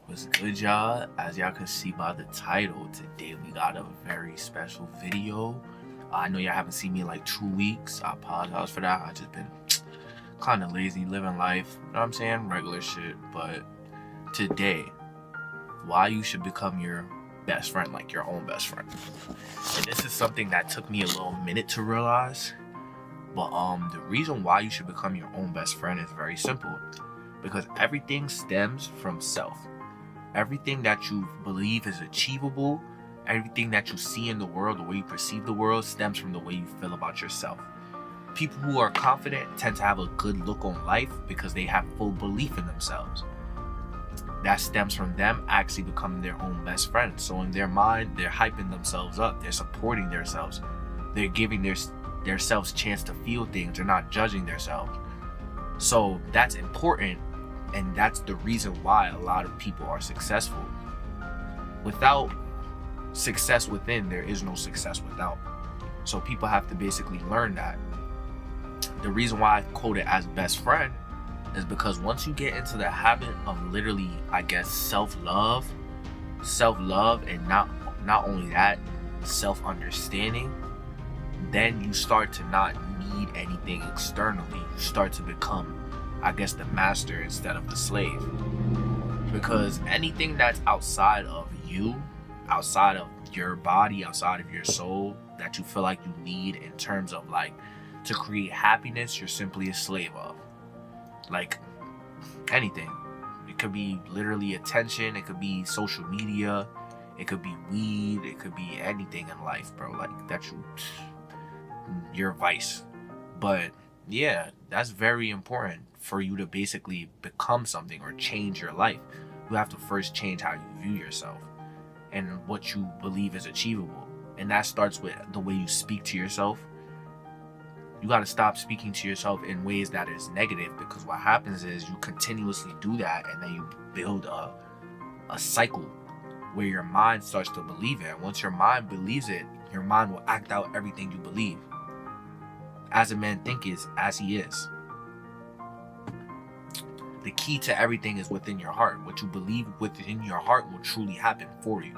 What's good, y'all? As y'all can see by the title, today we got a very special video. I know y'all haven't seen me in like 2 weeks. I apologize for that. I just been kind of lazy living life. You know what I'm saying? Regular shit. But today, why you should become your best friend, like your own best friend. And this is something that took me a little minute to realize. But the reason why you should become your own best friend is very simple. Because everything stems from self. Everything that you believe is achievable, everything that you see in the world, the way you perceive the world, stems from the way you feel about yourself. People who are confident tend to have a good look on life because they have full belief in themselves. That stems from them actually becoming their own best friend. So in their mind, they're hyping themselves up, they're supporting themselves, they're giving themselves a chance to feel things, they're not judging themselves. So that's important. And that's the reason why a lot of people are successful. Without success within, there is no success without. So people have to basically learn that. The reason why I quote it as best friend is because once you get into the habit of literally, I guess, self-love, and not only that, self-understanding, then you start to not need anything externally. You start to become, I guess, the master instead of the slave. Because anything that's outside of you, outside of your body, outside of your soul, that you feel like you need in terms of like to create happiness, you're simply a slave of. Like anything. It could be literally attention, it could be social media, it could be weed, it could be anything in life, bro. Like that's your vice. But yeah, that's very important. For you to basically become something or change your life, you have to first change how you view yourself and what you believe is achievable. And that starts with the way you speak to yourself. You got to stop speaking to yourself in ways that is negative, because what happens is you continuously do that and then you build a cycle where your mind starts to believe it. And once your mind believes it, your mind will act out everything you believe. As a man thinketh, as he is. The key to everything is within your heart. What you believe within your heart will truly happen for you.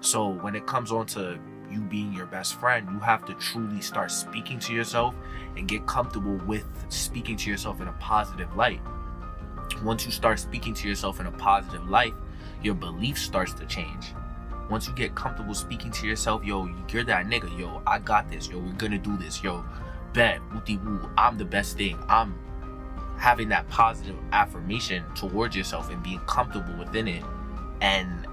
So when it comes on to you being your best friend, you have to truly start speaking to yourself and get comfortable with speaking to yourself in a positive light. Once you start speaking to yourself in a positive light, your belief starts to change. Once you get comfortable speaking to yourself, yo, you're that nigga, yo, I got this, yo, we're gonna do this, yo, bet, wooty woo, I'm the best thing, I'm having that positive affirmation towards yourself and being comfortable within it. And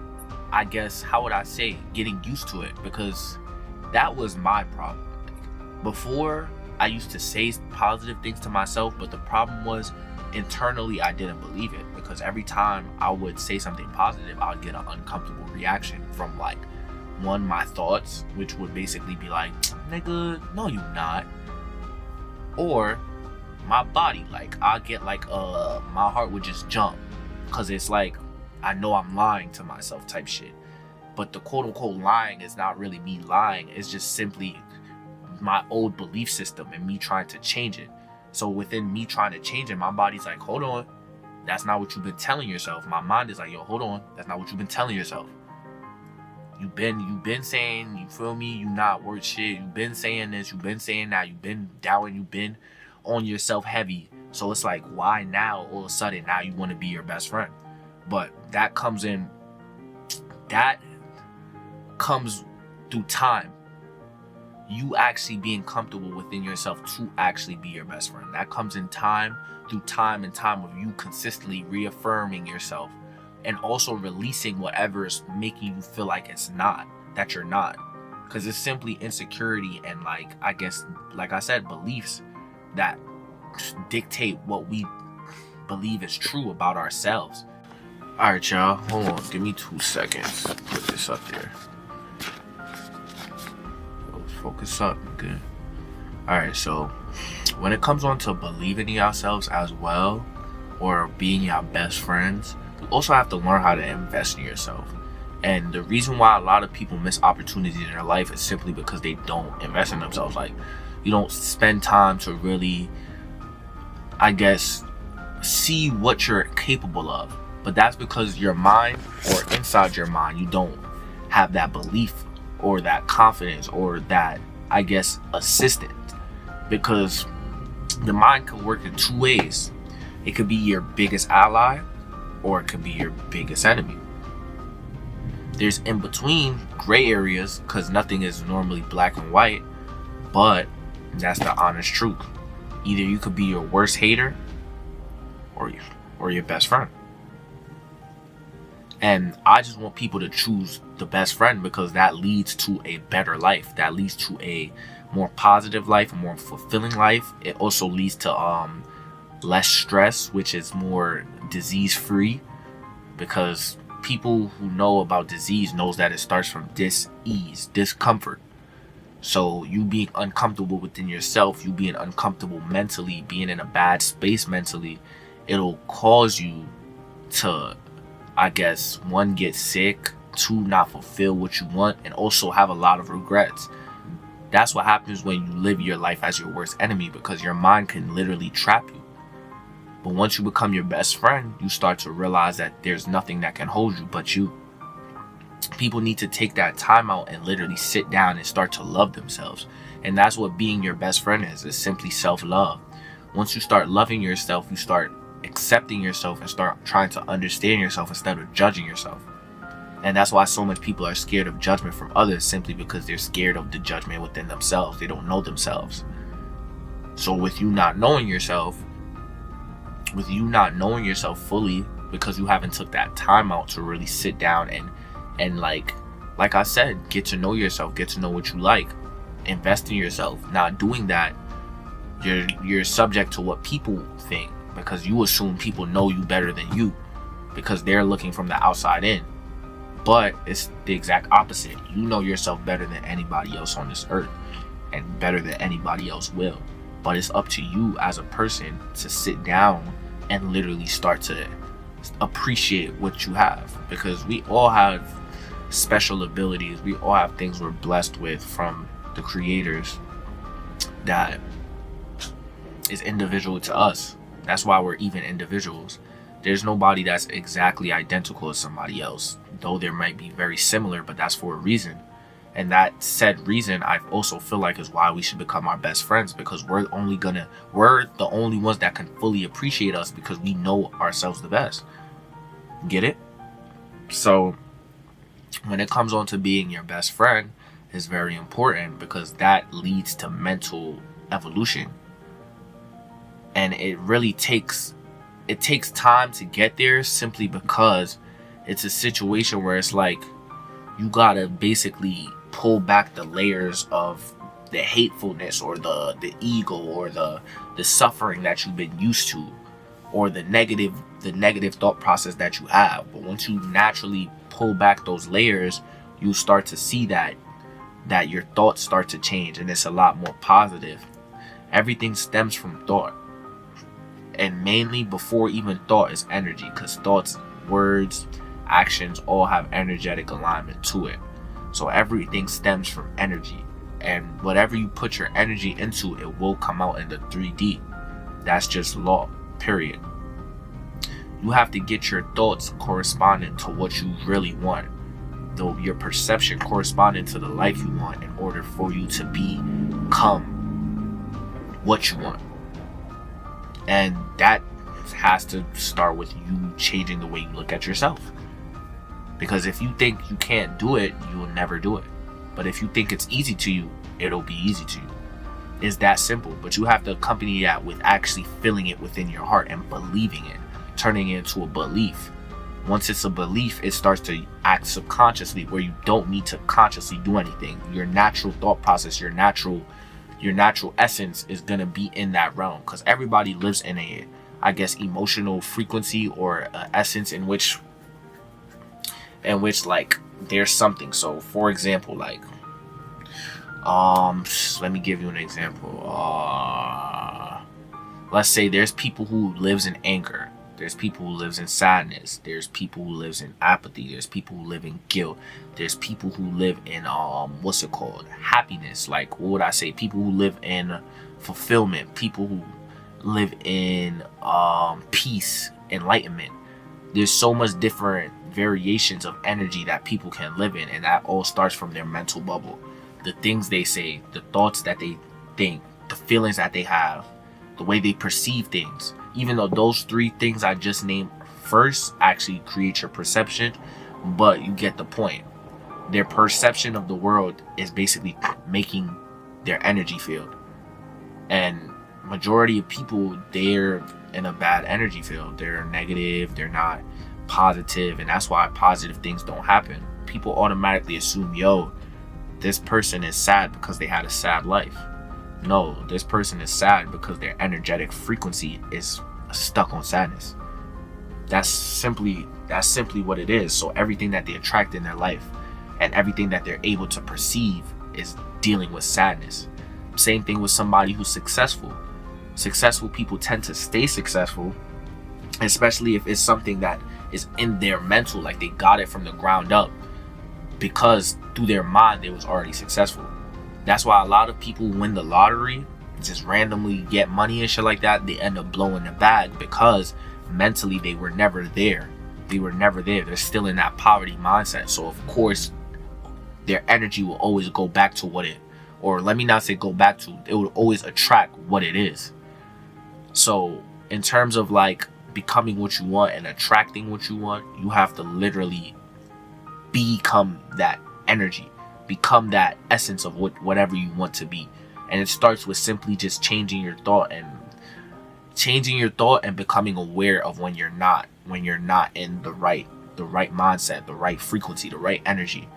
I guess, how would I say, getting used to it, because that was my problem. Before, I used to say positive things to myself, but the problem was internally I didn't believe it, because every time I would say something positive, I would get an uncomfortable reaction from like my thoughts, which would basically be like, nigga, no you not. Or my body, like I get like my heart would just jump, because it's like I know I'm lying to myself type shit. But the quote unquote lying is not really me lying, it's just simply my old belief system and me trying to change it. So within me trying to change it, my body's like, hold on, that's not what you've been telling yourself. My mind is like, yo, hold on, that's not what you've been telling yourself. You've been saying, you feel me, you not worth shit, you've been saying this, you've been saying that, you've been doubting, you've been on yourself heavy. So it's like, why now all of a sudden now you want to be your best friend? But that comes through time. You actually being comfortable within yourself to actually be your best friend. That comes in time, through time and time of you consistently reaffirming yourself and also releasing whatever is making you feel like it's not, that you're not. Because it's simply insecurity and like, I guess, like I said, beliefs that dictate what we believe is true about ourselves. Alright, y'all, hold on, give me 2 seconds. Put this up there. Focus up, good. Alright, so when it comes on to believing in yourselves as well, or being your best friends, you also have to learn how to invest in yourself. And the reason why a lot of people miss opportunities in their life is simply because they don't invest in themselves. Like, you don't spend time to really, I guess, see what you're capable of. But that's because your mind, or inside your mind, you don't have that belief or that confidence or that, I guess, assistance. Because the mind can work in two ways. It could be your biggest ally, or it could be your biggest enemy. There's in between gray areas, because nothing is normally black and white, but that's the honest truth. Either you could be your worst hater or your best friend. And I just want people to choose the best friend, because that leads to a better life. That leads to a more positive life, a more fulfilling life. It also leads to less stress, which is more disease free, because people who know about disease knows that it starts from dis-ease, discomfort. So you being uncomfortable within yourself, you being uncomfortable mentally, being in a bad space mentally, it'll cause you to, I guess, one, get sick, two, not fulfill what you want, and also have a lot of regrets. That's what happens when you live your life as your worst enemy, because your mind can literally trap you. But once you become your best friend, you start to realize that there's nothing that can hold you but you. People need to take that time out and literally sit down and start to love themselves. And that's what being your best friend is simply self-love. Once you start loving yourself, you start accepting yourself and start trying to understand yourself instead of judging yourself. And that's why so much people are scared of judgment from others, simply because they're scared of the judgment within themselves. They don't know themselves. So with you not knowing yourself fully, because you haven't took that time out to really sit down and like I said, get to know yourself, get to know what you like, invest in yourself. Not doing that, you're subject to what people think, because you assume people know you better than you, because they're looking from the outside in. But it's the exact opposite. You know yourself better than anybody else on this earth, and better than anybody else will. But it's up to you as a person to sit down and literally start to appreciate what you have, because we all have special abilities. We all have things we're blessed with from the creators that is individual to us. That's why we're even individuals. There's nobody that's exactly identical as somebody else, though there might be very similar, but that's for a reason. And that said reason, I also feel like, is why we should become our best friends, because we're the only ones that can fully appreciate us, because we know ourselves the best. Get it? So when it comes on to being your best friend, is very important, because that leads to mental evolution. And it really takes time to get there, simply because it's a situation where it's like you gotta basically pull back the layers of the hatefulness, or the ego, or the suffering that you've been used to, or the negative thought process that you have. But once you naturally pull back those layers, you start to see that your thoughts start to change, and it's a lot more positive. Everything stems from thought. And mainly, before even thought, is energy, because thoughts, words, actions all have energetic alignment to it. So everything stems from energy, and whatever you put your energy into, it will come out in the 3D. That's just law, period. You have to get your thoughts corresponding to what you really want, though your perception corresponding to the life you want, in order for you to become what you want. And that has to start with you changing the way you look at yourself. Because if you think you can't do it, you will never do it. But if you think it's easy to you, it'll be easy to you. It's that simple. But you have to accompany that with actually feeling it within your heart and believing it, turning it into a belief. Once it's a belief, it starts to act subconsciously, where you don't need to consciously do anything. Your natural thought process, your natural essence is going to be in that realm, because everybody lives in a, I guess, emotional frequency, or essence in which like there's something. So for example, like let me give you an example. Let's say there's people who lives in anger, there's people who lives in sadness, there's people who lives in apathy, there's people who live in guilt, there's people who live in happiness. Like, what would I say? People who live in fulfillment, people who live in peace, enlightenment. There's so much different variations of energy that people can live in, and that all starts from their mental bubble. The things they say, the thoughts that they think, the feelings that they have, the way they perceive things. Even though those three things I just named first actually create your perception, but you get the point. Their perception of the world is basically making their energy field. And majority of people, they're in a bad energy field. They're negative, they're not positive, and that's why positive things don't happen. People automatically assume, yo, this person is sad because they had a sad life. No, this person is sad because their energetic frequency is stuck on sadness. That's simply what it is. So everything that they attract in their life and everything that they're able to perceive is dealing with sadness. Same thing with somebody who's successful. Successful people tend to stay successful, especially if it's something that is in their mental, like they got it from the ground up, because through their mind they was already successful. That's why a lot of people win the lottery, just randomly get money and shit like that. They end up blowing the bag because mentally they were never there. They're still in that poverty mindset. So of course their energy will always go back to what it, or let me not say go back to, it will always attract what it is. So in terms of like becoming what you want and attracting what you want, you have to literally become that energy, become that essence of whatever you want to be. And it starts with simply just changing your thought and becoming aware of when you're not in the right mindset, the right frequency, the right energy.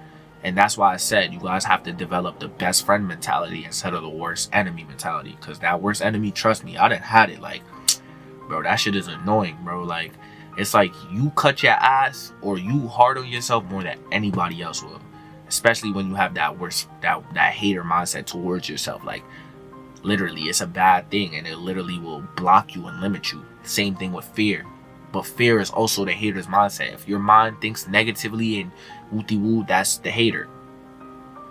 And that's why I said you guys have to develop the best friend mentality instead of the worst enemy mentality. Because that worst enemy, trust me, I done had it. Like, bro, that shit is annoying, bro. Like, it's like you cut your ass or you hard on yourself more than anybody else will. Especially when you have that hater mindset towards yourself. Like, literally, it's a bad thing and it literally will block you and limit you. Same thing with fear. But fear is also the hater's mindset. If your mind thinks negatively and woo-de-woo, that's the hater.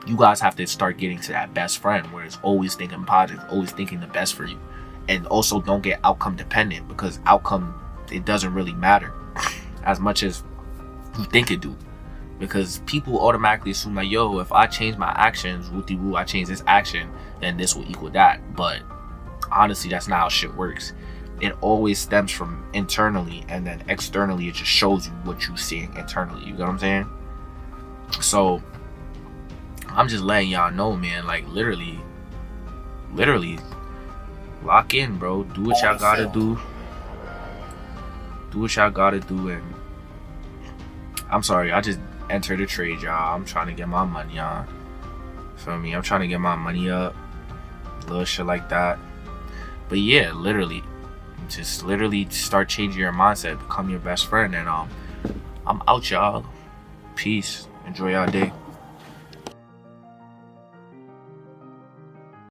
You guys have to start getting to that best friend where it's always thinking positive, always thinking the best for you. And also don't get outcome dependent, because outcome, it doesn't really matter as much as you think it do. Because people automatically assume like, yo, if I change my actions, woo-de-woo, I change this action, then this will equal that. But honestly, that's not how shit works. It always stems from internally, and then externally it just shows you what you're seeing internally. You get what I'm saying? So I'm just letting y'all know, man, like literally lock in, bro. Do what y'all gotta do. And I'm sorry, I just entered a trade, y'all. I'm trying to get my money on. Feel me? I'm trying to get my money up. Little shit like that. But yeah, literally start changing your mindset, become your best friend, and I'm out, y'all. Peace. Enjoy y'all day.